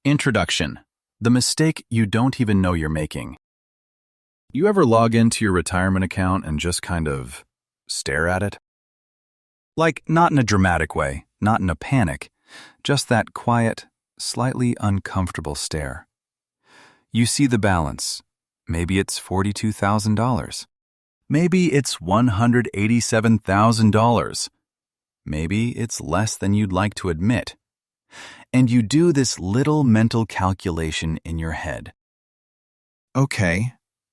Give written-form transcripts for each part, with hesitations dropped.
Introduction: the mistake you don't even know you're making. You ever log into your retirement account and just kind of stare at it? Like, not in a dramatic way, not in a panic, just that quiet, slightly uncomfortable stare. You see the balance. Maybe it's $42,000. Maybe it's $187,000. Maybe it's less than you'd like to admit. And you do this little mental calculation in your head. Okay,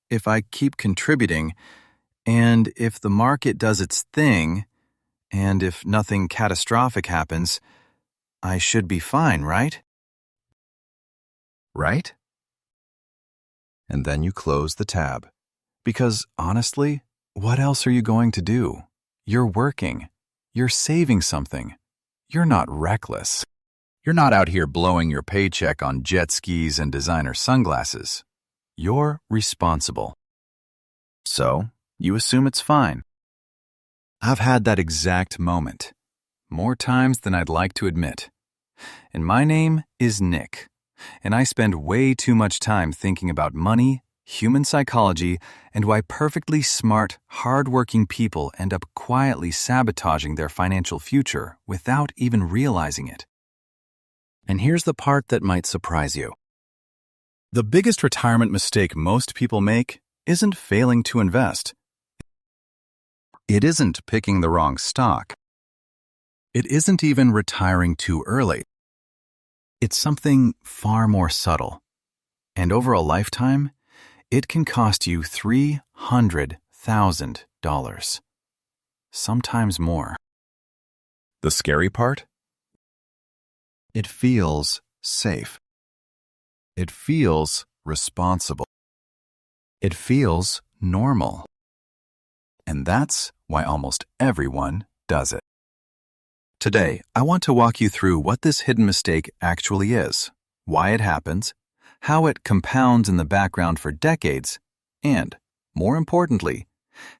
if I keep contributing, and if the market does its thing, and if nothing catastrophic happens, I should be fine, right? Right? And then you close the tab. Because honestly, what else are you going to do? You're working. You're saving something. You're not reckless. You're not out here blowing your paycheck on jet skis and designer sunglasses. You're responsible. So, you assume it's fine. I've had that exact moment, more times than I'd like to admit. And my name is Nick, and I spend way too much time thinking about money, human psychology, and why perfectly smart, hardworking people end up quietly sabotaging their financial future without even realizing it. And here's the part that might surprise you. The biggest retirement mistake most people make isn't failing to invest. It isn't picking the wrong stock. It isn't even retiring too early. It's something far more subtle. And over a lifetime, it can cost you $300,000. Sometimes more. The scary part? It feels safe. It feels responsible. It feels normal. And that's why almost everyone does it. Today, I want to walk you through what this hidden mistake actually is, why it happens, how it compounds in the background for decades, and, more importantly,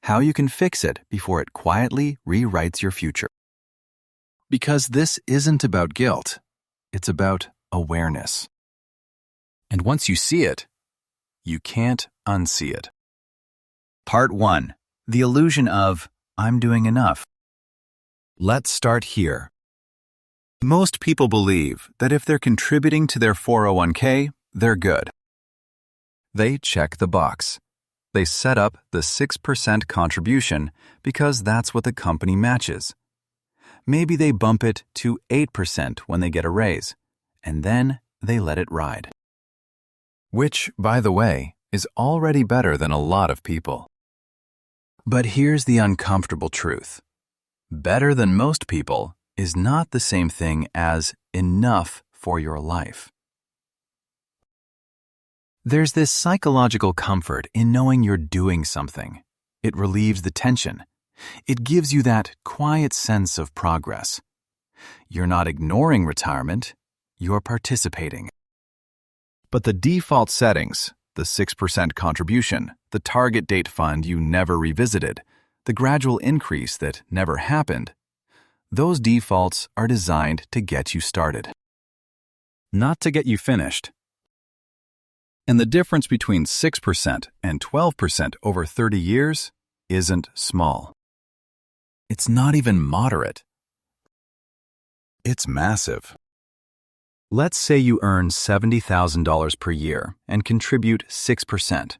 how you can fix it before it quietly rewrites your future. Because this isn't about guilt. It's about awareness. And once you see it, you can't unsee it. Part 1. The illusion of, I'm doing enough. Let's start here. Most people believe that if they're contributing to their 401k, they're good. They check the box. They set up the 6% contribution because that's what the company matches. Maybe they bump it to 8% when they get a raise, and then they let it ride. Which, by the way, is already better than a lot of people. But here's the uncomfortable truth. Better than most people is not the same thing as enough for your life. There's this psychological comfort in knowing you're doing something. It relieves the tension. It gives you that quiet sense of progress. You're not ignoring retirement, you're participating. But the default settings, the 6% contribution, the target date fund you never revisited, the gradual increase that never happened, those defaults are designed to get you started, not to get you finished. And the difference between 6% and 12% over 30 years isn't small. It's not even moderate. It's massive. Let's say you earn $70,000 per year and contribute 6%.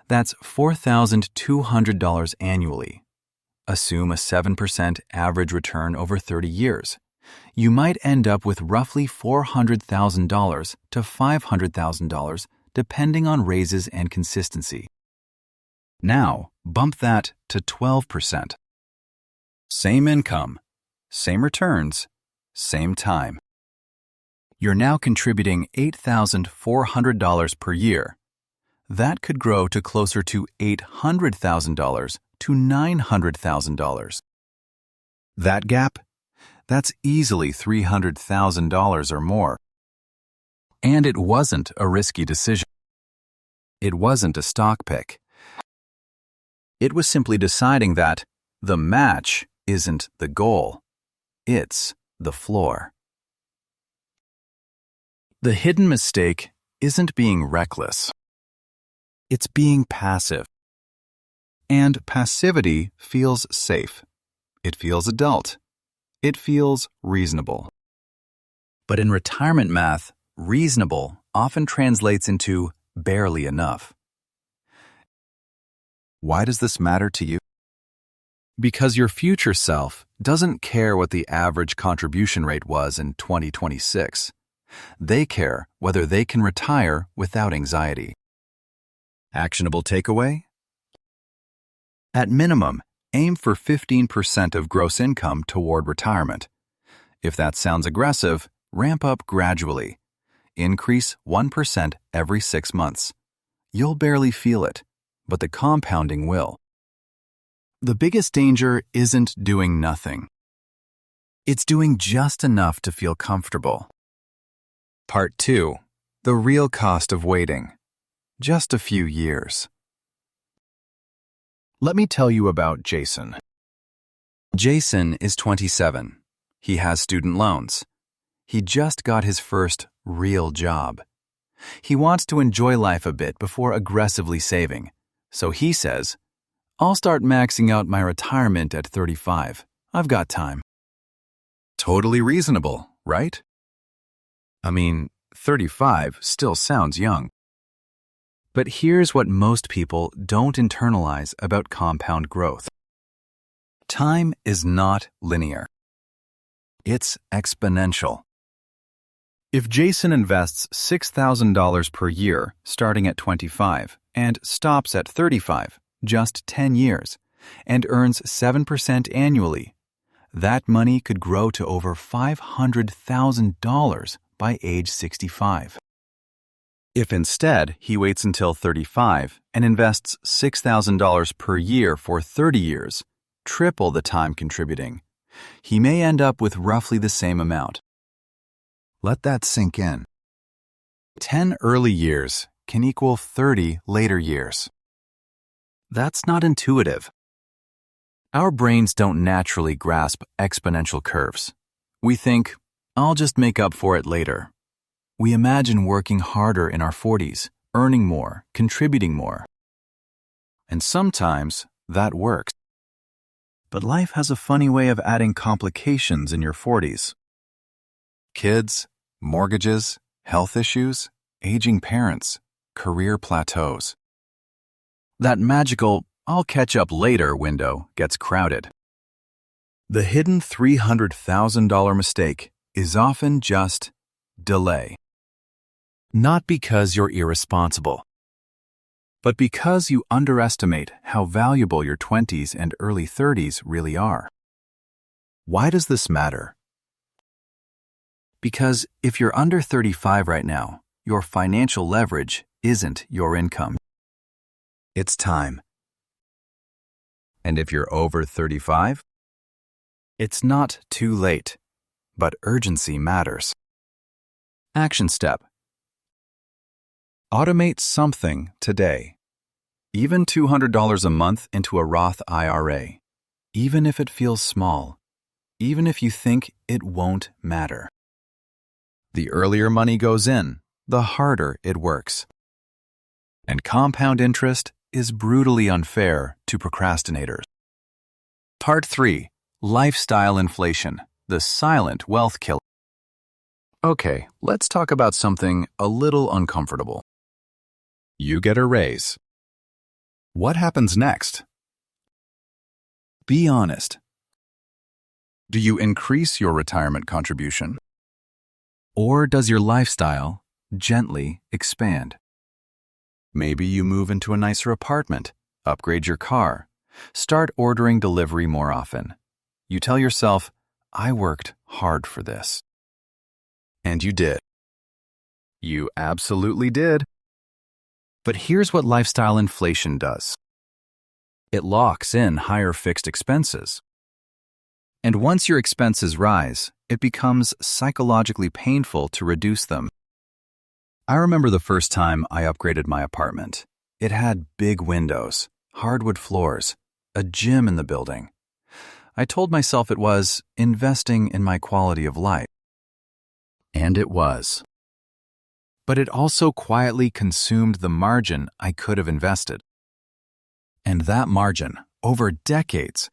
That's $4,200 annually. Assume a 7% average return over 30 years. You might end up with roughly $400,000 to $500,000 depending on raises and consistency. Now, bump that to 12%. Same income, same returns, same time. You're now contributing $8,400 per year. That could grow to closer to $800,000 to $900,000. That gap? That's easily $300,000 or more. And it wasn't a risky decision. It wasn't a stock pick. It was simply deciding that the match isn't the goal. It's the floor. The hidden mistake isn't being reckless. It's being passive. And passivity feels safe. It feels adult. It feels reasonable. But in retirement math, reasonable often translates into barely enough. Why does this matter to you? Because your future self doesn't care what the average contribution rate was in 2026. They care whether they can retire without anxiety. Actionable takeaway? At minimum, aim for 15% of gross income toward retirement. If that sounds aggressive, ramp up gradually. Increase 1% every 6 months. You'll barely feel it, but the compounding will. The biggest danger isn't doing nothing. It's doing just enough to feel comfortable. Part 2. The real cost of waiting. Just a few years. Let me tell you about Jason. Jason is 27. He has student loans. He just got his first real job. He wants to enjoy life a bit before aggressively saving. So he says, I'll start maxing out my retirement at 35. I've got time. Totally reasonable, right? I mean, 35 still sounds young. But here's what most people don't internalize about compound growth. Time is not linear. It's exponential. If Jason invests $6,000 per year starting at 25 and stops at 35, just 10 years, and earns 7% annually, that money could grow to over $500,000 by age 65. If instead he waits until 35 and invests $6,000 per year for 30 years, triple the time contributing, he may end up with roughly the same amount. Let that sink in. 10 early years can equal 30 later years. That's not intuitive. Our brains don't naturally grasp exponential curves. We think, I'll just make up for it later. We imagine working harder in our 40s, earning more, contributing more. And sometimes that works. But life has a funny way of adding complications in your 40s. Kids, mortgages, health issues, aging parents, career plateaus. That magical, I'll catch up later window gets crowded. The hidden $300,000 mistake is often just delay. Not because you're irresponsible, but because you underestimate how valuable your 20s and early 30s really are. Why does this matter? Because if you're under 35 right now, your financial leverage isn't your income. It's time. And if you're over 35, it's not too late, but urgency matters. Action step. Automate something today. Even $200 a month into a Roth IRA. Even if it feels small. Even if you think it won't matter. The earlier money goes in, the harder it works. And compound interest is brutally unfair to procrastinators. Part 3. Lifestyle inflation, the silent wealth killer. Okay, let's talk about something a little uncomfortable. You get a raise. What happens next? Be honest. Do you increase your retirement contribution? Or does your lifestyle gently expand? Maybe you move into a nicer apartment, upgrade your car, start ordering delivery more often. You tell yourself, I worked hard for this. And you did. You absolutely did. But here's what lifestyle inflation does. It locks in higher fixed expenses. And once your expenses rise, it becomes psychologically painful to reduce them. I remember the first time I upgraded my apartment. It had big windows, hardwood floors, a gym in the building. I told myself it was investing in my quality of life. And it was. but it also quietly consumed the margin I could have invested. And that margin, over decades,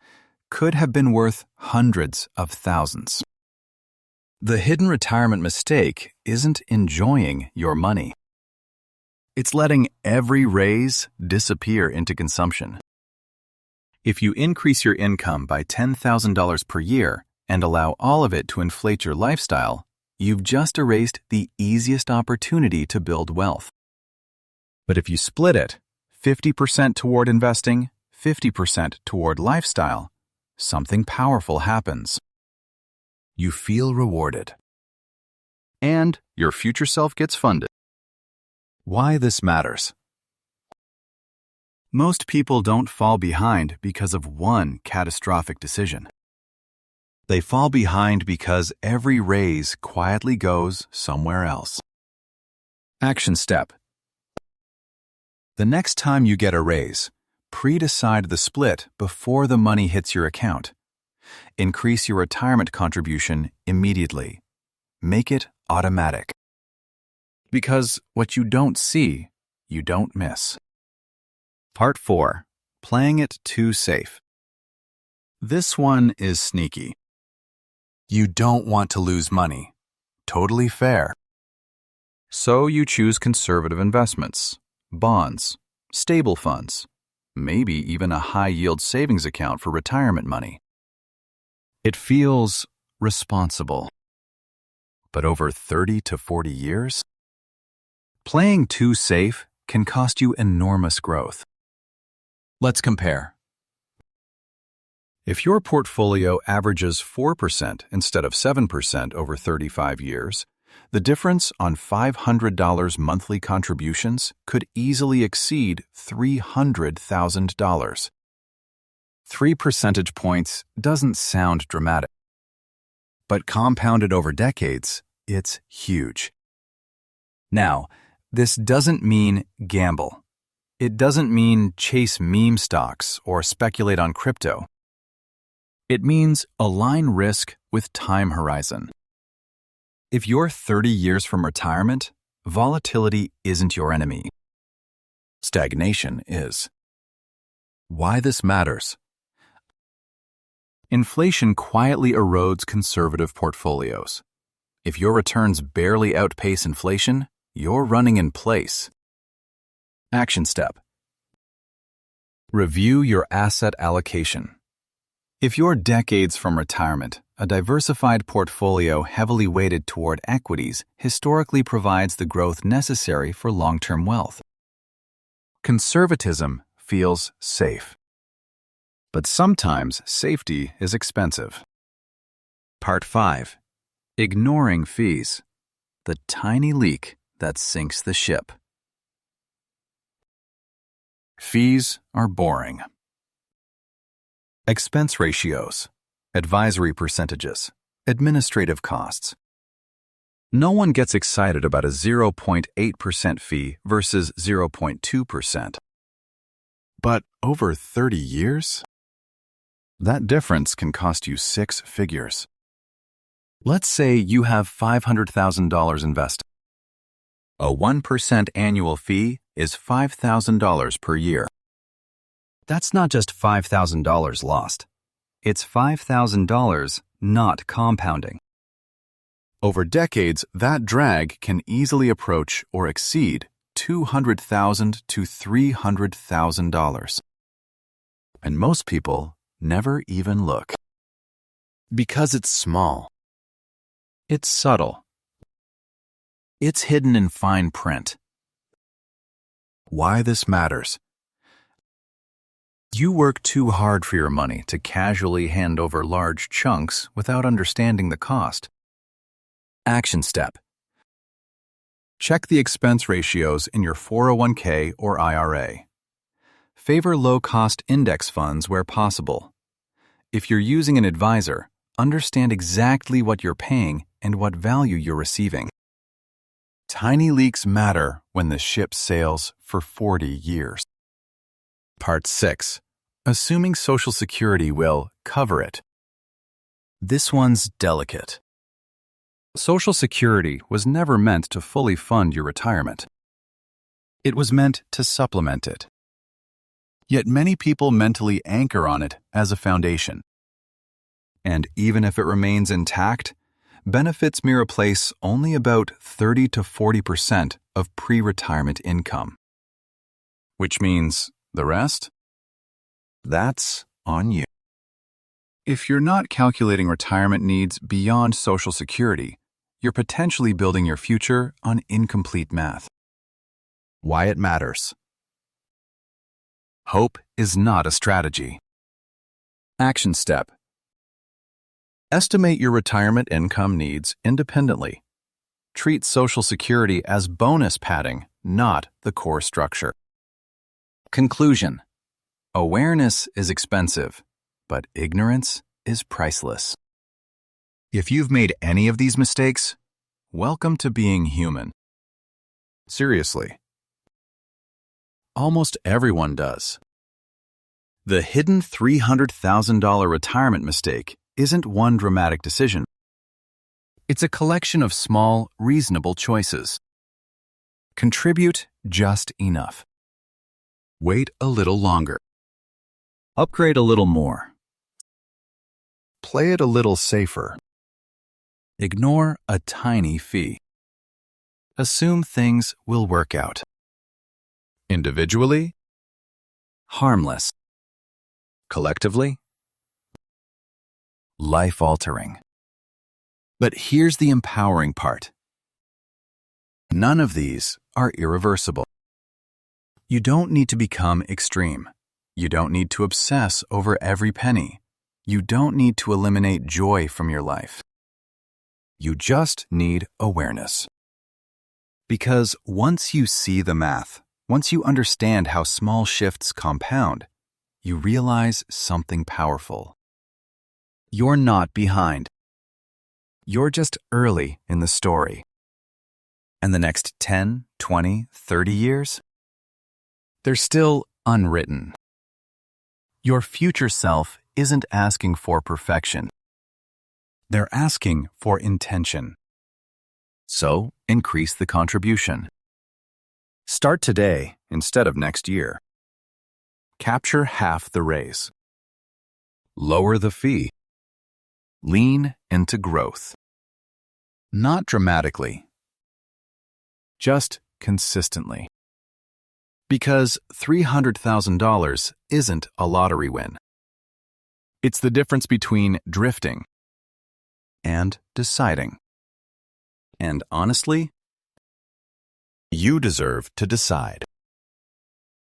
could have been worth hundreds of thousands. The hidden retirement mistake isn't enjoying your money. It's letting every raise disappear into consumption. If you increase your income by $10,000 per year and allow all of it to inflate your lifestyle, you've just erased the easiest opportunity to build wealth. But if you split it, 50% toward investing, 50% toward lifestyle, something powerful happens. You feel rewarded. And your future self gets funded. Why this matters. Most people don't fall behind because of one catastrophic decision. They fall behind because every raise quietly goes somewhere else. Action step. The next time you get a raise, pre-decide the split before the money hits your account. Increase your retirement contribution immediately. Make it automatic. Because what you don't see, you don't miss. Part 4. Playing it too safe. This one is sneaky. You don't want to lose money. Totally fair. So you choose conservative investments, bonds, stable funds, maybe even a high-yield savings account for retirement money. It feels responsible. But over 30 to 40 years? Playing too safe can cost you enormous growth. Let's compare. If your portfolio averages 4% instead of 7% over 35 years, the difference on $500 monthly contributions could easily exceed $300,000. 3 percentage points doesn't sound dramatic, but compounded over decades, it's huge. Now, this doesn't mean gamble. It doesn't mean chase meme stocks or speculate on crypto. It means align risk with time horizon. If you're 30 years from retirement, volatility isn't your enemy. Stagnation is. Why this matters? Inflation quietly erodes conservative portfolios. If your returns barely outpace inflation, you're running in place. Action step. Review your asset allocation. If you're decades from retirement, a diversified portfolio heavily weighted toward equities historically provides the growth necessary for long-term wealth. Conservatism feels safe. But sometimes safety is expensive. Part 5. Ignoring fees. The tiny leak that sinks the ship. Fees are boring. Expense ratios, advisory percentages, administrative costs. No one gets excited about a 0.8% fee versus 0.2%. But over 30 years? That difference can cost you 6 figures. Let's say you have $500,000 invested. A 1% annual fee is $5,000 per year. That's not just $5,000 lost. It's $5,000 not compounding. Over decades, that drag can easily approach or exceed $200,000 to $300,000. And most people never even look. Because it's small. It's subtle. It's hidden in fine print. Why this matters? You work too hard for your money to casually hand over large chunks without understanding the cost. Action step. Check the expense ratios in your 401k or IRA. Favor low-cost index funds where possible. If you're using an advisor, understand exactly what you're paying and what value you're receiving. Tiny leaks matter when the ship sails for 40 years. Part 6. Assuming Social Security will cover it. This one's delicate. Social Security was never meant to fully fund your retirement. It was meant to supplement it. Yet many people mentally anchor on it as a foundation. And even if it remains intact, benefits may replace only about 30 to 40% of pre-retirement income. Which means the rest? That's on you. If you're not calculating retirement needs beyond Social Security, you're potentially building your future on incomplete math. Why it matters. Hope is not a strategy. Action step. Estimate your retirement income needs independently. Treat Social Security as bonus padding, not the core structure. Conclusion. Awareness is expensive, but ignorance is priceless. If you've made any of these mistakes, welcome to being human. Seriously. Almost everyone does. The hidden $300,000 retirement mistake isn't one dramatic decision. It's a collection of small, reasonable choices. Contribute just enough. Wait a little longer. Upgrade a little more. Play it a little safer. Ignore a tiny fee. Assume things will work out. Individually, harmless. Collectively, life-altering. But here's the empowering part. None of these are irreversible. You don't need to become extreme. You don't need to obsess over every penny. You don't need to eliminate joy from your life. You just need awareness. Because once you see the math, once you understand how small shifts compound, you realize something powerful. You're not behind. You're just early in the story. And the next 10, 20, 30 years? They're still unwritten. Your future self isn't asking for perfection. They're asking for intention. So, increase the contribution. Start today instead of next year. Capture half the raise. Lower the fee. Lean into growth. Not dramatically, just consistently. Because $300,000 isn't a lottery win. It's the difference between drifting and deciding. And honestly, you deserve to decide.